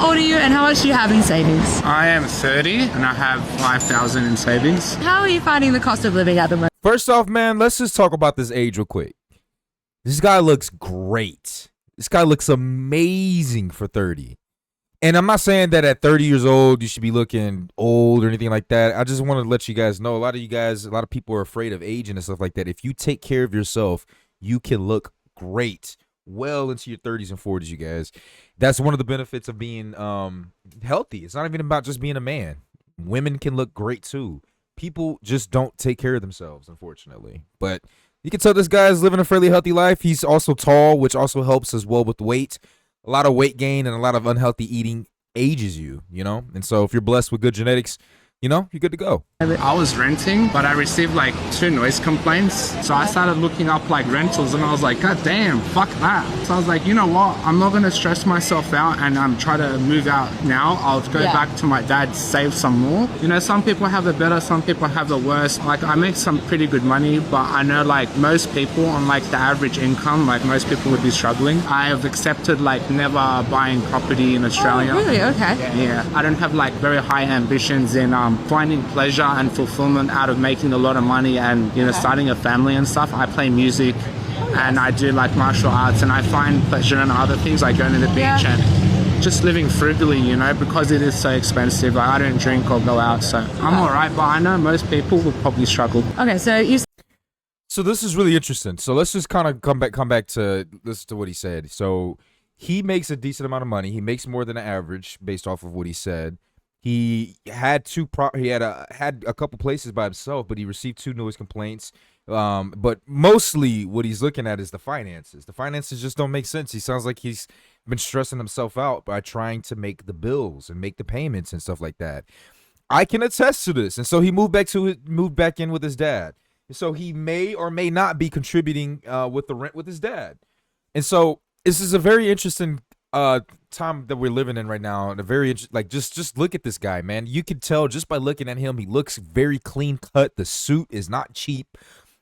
How old are you and how much do you have in savings? I am 30 and I have 5,000 in savings. How are you finding the cost of living at the moment? First off, man, let's just talk about this age real quick. This guy looks great. This guy looks amazing for 30. And I'm not saying that at 30 years old, you should be looking old or anything like that. I just want to let you guys know, a lot of people are afraid of aging and stuff like that. If you take care of yourself, you can look great well into your 30s and 40s, you guys. That's one of the benefits of being healthy. It's not even about just being a man. Women can look great too. People just don't take care of themselves, unfortunately. But you can tell this guy's living a fairly healthy life. He's also tall, which also helps as well with weight. A lot of weight gain and a lot of unhealthy eating ages you, And so if you're blessed with good genetics, you're good to go. I was renting, but I received like 2 noise complaints. So I started looking up like rentals and I was like, God damn, fuck that. So I was like, you know what? I'm not going to stress myself out and try to move out now. I'll go back to my dad, save some more. Some people have it better, some people have the worst. Like I make some pretty good money, but I know like most people on like the average income, like most people would be struggling. I have accepted like never buying property in Australia. Oh, really? Okay. Yeah. I don't have like very high ambitions in finding pleasure and fulfillment out of making a lot of money and starting a family and stuff. I play music and I do like martial arts and I find pleasure in other things like going to the beach and just living frugally, because it is so expensive. Like I don't drink or go out, so I'm all right, but I know most people will probably struggle. Okay, so this is really interesting. So let's just kind of come back to listen to what he said. So he makes a decent amount of money. He makes more than the average based off of what he said. He had had a couple places by himself, but he received 2 noise complaints. But mostly what he's looking at is the finances. The finances just don't make sense. He sounds like he's been stressing himself out by trying to make the bills and make the payments and stuff like that. I can attest to this. And so he moved back in with his dad. And so he may or may not be contributing with the rent with his dad. And so this is a very interesting time that we're living in right now, and just look at this guy, man. You can tell just by looking at him, he looks very clean cut. The suit is not cheap.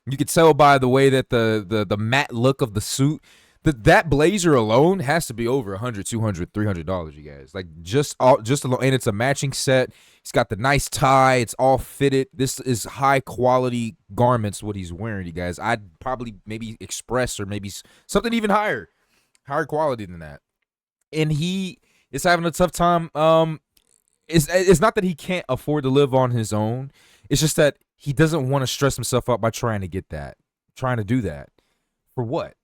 You can tell by the way that the matte look of the suit, that blazer alone has to be over $100, $200, $300, you guys. Like just alone, and it's a matching set. He's got the nice tie. It's all fitted. This is high quality garments what he's wearing, you guys. I'd probably maybe Express or maybe something even higher quality than that. And he is having a tough time. It's not that he can't afford to live on his own. It's just that he doesn't want to stress himself out by trying to do that. For what?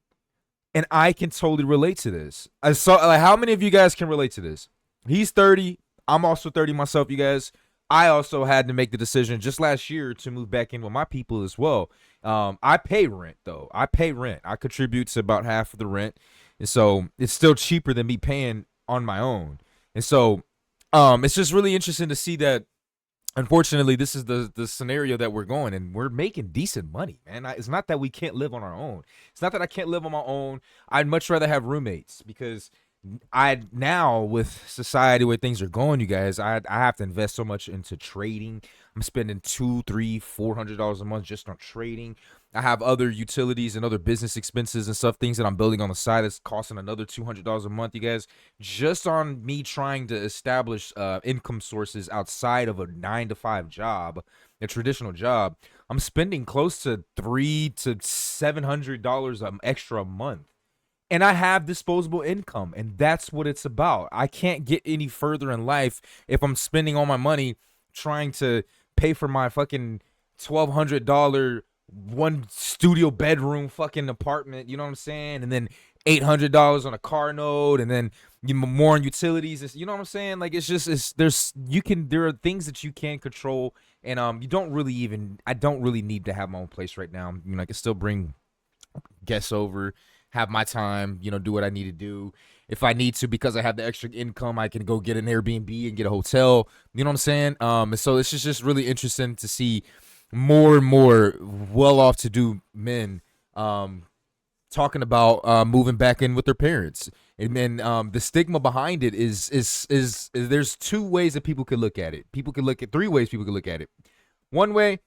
And I can totally relate to this. I saw, like, how many of you guys can relate to this? He's 30. I'm also 30 myself, you guys. I also had to make the decision just last year to move back in with my people as well. I pay rent, though. I contribute to about half of the rent. And so it's still cheaper than me paying on my own. And so it's just really interesting to see that, unfortunately, this is the scenario that we're going, and we're making decent money, man. It's not that we can't live on our own. It's not that I can't live on my own. I'd much rather have roommates because now with society where things are going, you guys, I have to invest so much into trading. I'm spending $200, $300, $400 a month just on trading. I have other utilities and other business expenses and stuff, things that I'm building on the side that's costing another $200 a month, you guys. Just on me trying to establish income sources outside of a 9-to-5 job, a traditional job, I'm spending close to $300 to $700 extra a month. And I have disposable income, and that's what it's about. I can't get any further in life if I'm spending all my money trying to pay for my fucking $1,200 one studio bedroom fucking apartment, you know what I'm saying? And then $800 on a car note, and then more on utilities. You know what I'm saying? Like there are things that you can control, and I don't really need to have my own place right now. I can still bring guests over, have my time, do what I need to do. If I need to, because I have the extra income, I can go get an Airbnb and get a hotel. You know what I'm saying? And so it's just really interesting to see more and more well-off to-do men talking about moving back in with their parents. And then the stigma behind it is there's 2 ways that people could look at it. 3 ways people could look at it. One way,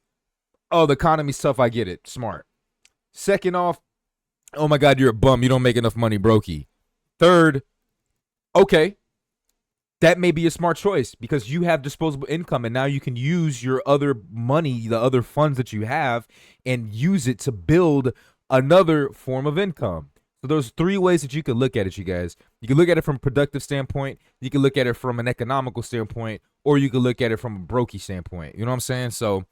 oh, the economy's tough, I get it. Smart. Second off, oh my God, you're a bum. You don't make enough money, brokey. Third, okay, that may be a smart choice because you have disposable income and now you can use your other money, the other funds that you have, and use it to build another form of income. So there's three ways that you could look at it, you guys. You can look at it from a productive standpoint, you can look at it from an economical standpoint, or you can look at it from a brokey standpoint. You know what I'm saying? So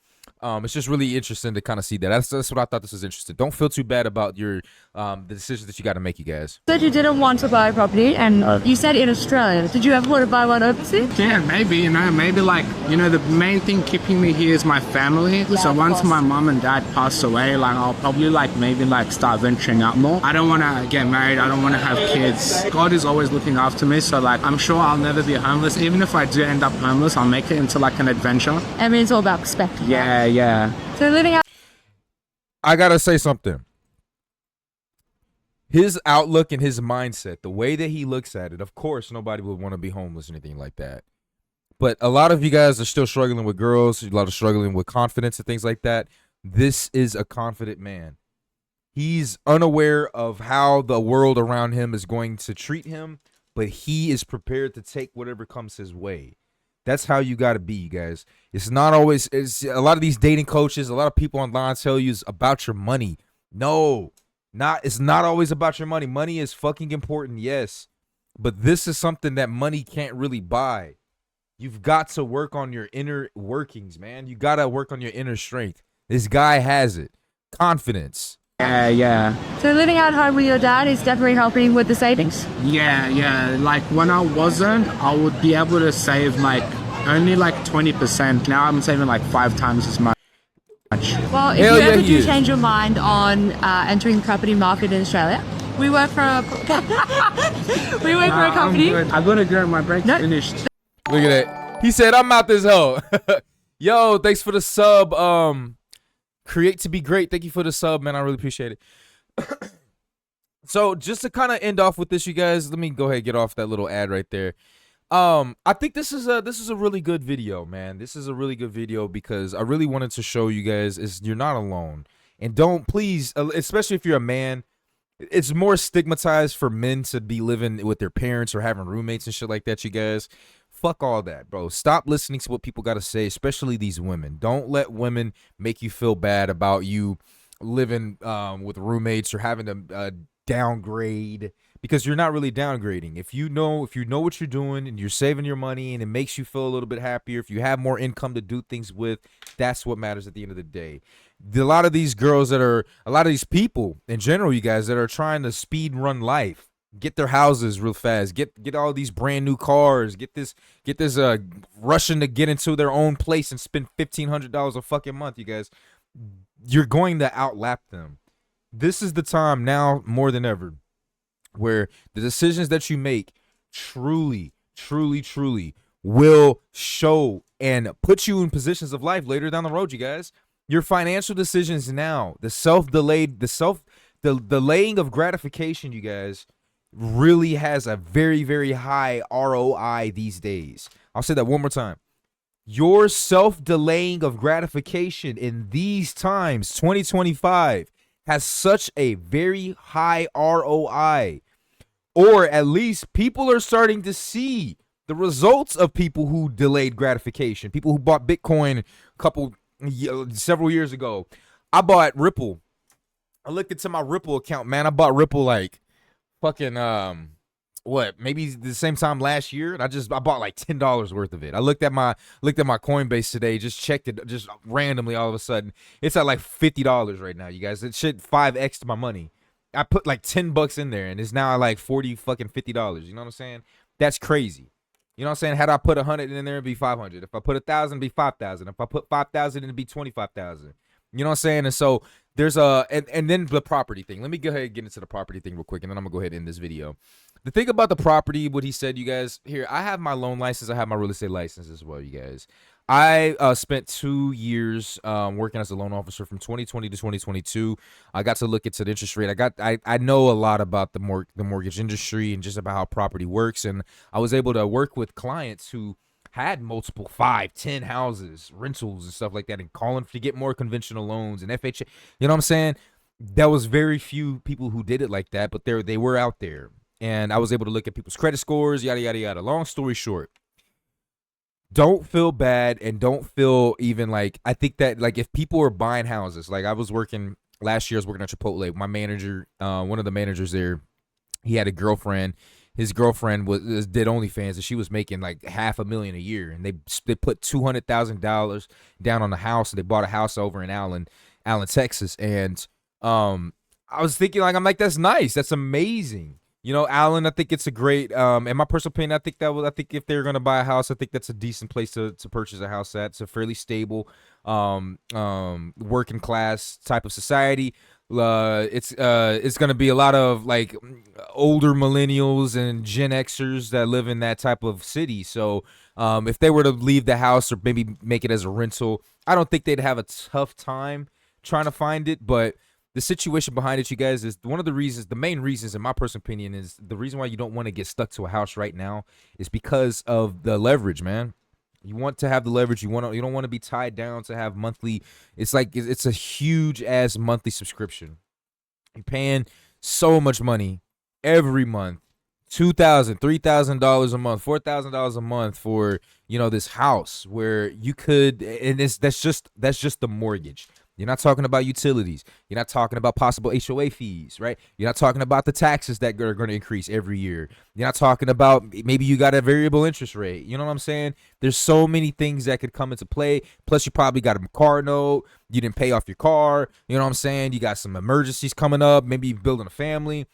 it's just really interesting to kind of see that. That's what I thought this was interesting. Don't feel too bad about your the decisions that you got to make, you guys. You said you didn't want to buy a property, and you said in Australia. Did you ever want to buy one overseas? Yeah, maybe, maybe like, the main thing keeping me here is my family. So once my mom and dad pass away, like I'll probably maybe start venturing out more. I don't want to get married. I don't want to have kids. God is always looking after me. So I'm sure I'll never be homeless. Even if I do end up homeless, I'll make it into an adventure. I mean, it's all about perspective. Yeah. So living out. I got to say something. His outlook and his mindset, the way that he looks at it, of course, nobody would want to be homeless or anything like that. But a lot of you guys are still struggling with girls, a lot of struggling with confidence and things like that. This is a confident man. He's unaware of how the world around him is going to treat him, but he is prepared to take whatever comes his way. That's how you got to be, you guys. It's not always, it's a lot of these dating coaches, a lot of people online tell you it's about your money. No, it's not always about your money. Money is fucking important, yes. But this is something that money can't really buy. You've got to work on your inner workings, man. You got to work on your inner strength. This guy has it. Confidence. Yeah. So living at home with your dad is definitely helping with the savings. Yeah. When I wasn't, I would be able to save only 20%. Now I'm saving 5 times as much. Well, if you ever do change your mind on entering the property market in Australia, we work for a company. I'm gonna go. My break's finished. Look at that. He said, "I'm out this hoe." Yo, thanks for the sub. Create to be great. Thank you for the sub, man. I really appreciate it. So just to kind of end off with this, you guys, let me go ahead and get off that little ad right there. I think this is a really good video, man. This is a really good video because I really wanted to show you guys is you're not alone. And don't, please, especially if you're a man, it's more stigmatized for men to be living with their parents or having roommates and shit like that, you guys. Fuck all that, bro. Stop listening to what people got to say, especially these women. Don't let women make you feel bad about you living with roommates or having to downgrade, because you're not really downgrading. If you know what you're doing and you're saving your money and it makes you feel a little bit happier, if you have more income to do things with, that's what matters at the end of the day. A lot of these people in general, you guys, that are trying to speed run life, get their houses real fast, get all these brand new cars, get this rushing to get into their own place and spend $1,500 a fucking month, you guys, you're going to outlap them. This is the time now more than ever where the decisions that you make truly will show and put you in positions of life later down the road, you guys. Your financial decisions now, the delaying of gratification, you guys, really has a very, very high ROI these days. I'll say that one more time. Your self-delaying of gratification in these times, 2025, has such a very high ROI. Or at least people are starting to see the results of people who delayed gratification. People who bought Bitcoin several years ago. I bought Ripple. I looked into my Ripple account, man. I bought Ripple maybe the same time last year, and I bought $10 worth of it. I looked at my Coinbase today, just checked it just randomly. All of a sudden, it's at $50 right now, you guys. It should 5x my money. I put $10 in there, and it's now at $50. You know what I'm saying? That's crazy. You know what I'm saying? Had I put 100 in there, it'd be 500. If I put 1,000, it'd be 5,000. If I put 5,000, it'd be 25,000. You know what I'm saying? And so there's and then the property thing. Let me go ahead and get into the property thing real quick, and then I'm gonna go ahead and end this video. The thing about the property, what he said, you guys, here, I have my loan license, I have my real estate license as well, you guys. I spent 2 years working as a loan officer from 2020 to 2022. I got to look into the interest rate. I know a lot about the mortgage industry and just about how property works, and I was able to work with clients who had multiple 5, 10 houses, rentals and stuff like that, and calling to get more conventional loans and FHA. You know what I'm saying? There was very few people who did it like that, but they were out there. and I was able to look at people's credit scores, yada, yada, yada. Long story short, don't feel bad and don't feel even like, I think that like if people are buying houses, like last year I was working at Chipotle. My manager, one of the managers there, he had a girlfriend. His girlfriend did OnlyFans, and she was making like $500,000 a year. And they put $200,000 down on the house, and they bought a house over in Allen, Texas. And I was thinking, like, I'm like, that's nice, that's amazing. You know, Allen, I think it's a great. In my personal opinion, I think if they're gonna buy a house, I think that's a decent place to purchase a house at. It's a fairly stable, working class type of society. It's gonna be a lot of like older millennials and Gen Xers that live in that type of city. So if they were to leave the house or maybe make it as a rental, I don't think they'd have a tough time trying to find it. But the situation behind it, you guys, is one of the main reasons, in my personal opinion, is the reason why you don't want to get stuck to a house right now is because of the leverage, man. You want to have the leverage. You don't want to be tied down to have monthly. It's like it's a huge ass monthly subscription. You're paying so much money every month, $2,000, $3,000 a month, $4,000 a month for this house where you could, and that's just the mortgage. You're not talking about utilities. You're not talking about possible HOA fees, right? You're not talking about the taxes that are going to increase every year. You're not talking about maybe you got a variable interest rate. You know what I'm saying? There's so many things that could come into play. Plus, you probably got a car note. You didn't pay off your car. You know what I'm saying? You got some emergencies coming up. Maybe you're building a family.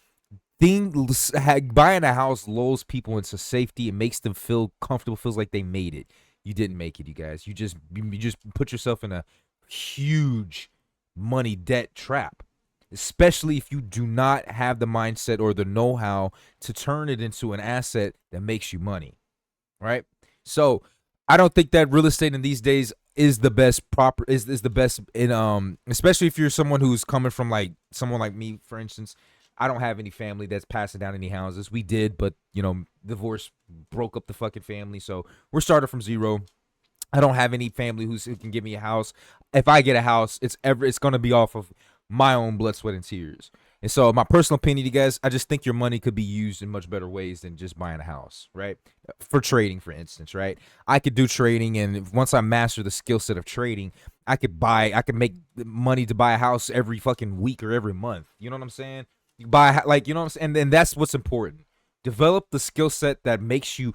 Buying a house lulls people into safety. It makes them feel comfortable. Feels like they made it. You didn't make it, you guys. You just put yourself in a huge money debt trap, especially if you do not have the mindset or the know-how to turn it into an asset that makes you money, right? So I don't think that real estate in these days is the best is the best in especially if you're someone who's coming from like someone like me, for instance. I don't have any family that's passing down any houses. We did, but divorce broke up the fucking family, so we're starting from zero. I don't have any family who can give me a house. If I get a house, it's going to be off of my own blood, sweat, and tears. And so, my personal opinion, you guys, I just think your money could be used in much better ways than just buying a house, right? For trading, for instance, right? I could do trading, and once I master the skill set of trading, I could make money to buy a house every fucking week or every month. You know what I'm saying? You buy, like, you know what I'm saying? And then that's what's important. Develop the skill set that makes you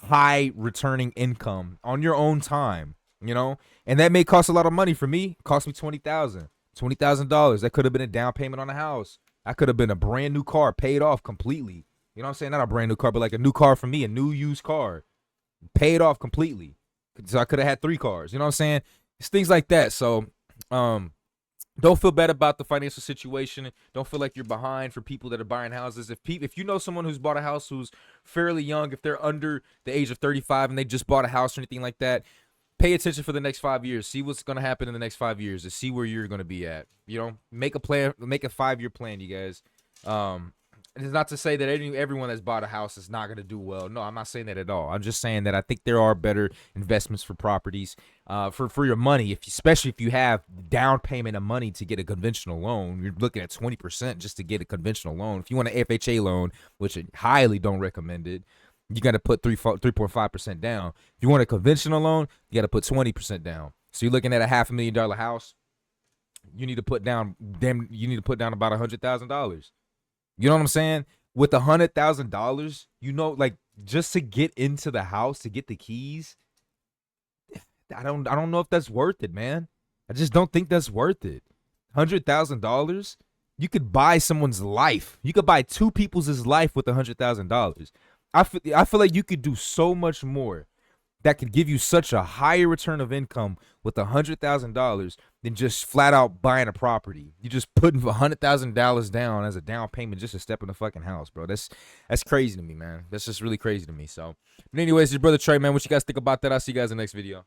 high returning income on your own time, and that may cost a lot of money. For me, it cost me $20,000. That could have been a down payment on a house. That could have been a brand new car paid off completely. You know what I'm saying? Not a brand new car, but like a new car for me, a new used car paid off completely. So I could have had 3 cars. You know what I'm saying? It's things like that. So don't feel bad about the financial situation. Don't feel like you're behind for people that are buying houses. If you know someone who's bought a house who's fairly young, if they're under the age of 35 and they just bought a house or anything like that, pay attention for the next 5 years. See what's going to happen in the next 5 years to see where you're going to be at. Make a plan, make a 5-year plan, you guys. It's not to say that everyone that's bought a house is not going to do well. No, I'm not saying that at all. I'm just saying that I think there are better investments for properties, for your money, especially if you have down payment of money to get a conventional loan. You're looking at 20% just to get a conventional loan. If you want an FHA loan, which I highly don't recommend it, you got to put 3.5% down. If you want a conventional loan, you got to put 20% down. So you're looking at a $500,000 house. You need to put down about $100,000. You know what I'm saying? With $100,000, like just to get into the house, to get the keys, I don't know if that's worth it, man. I just don't think that's worth it. $100,000, you could buy someone's life. You could buy 2 people's life with $100,000. I feel like you could do so much more that could give you such a higher return of income with $100,000 than just flat out buying a property. You just putting $100,000 down as a down payment just to step in the fucking house, bro. That's crazy to me, man. That's just really crazy to me. So, but anyways, your brother Trey, man, what you guys think about that? I'll see you guys in the next video.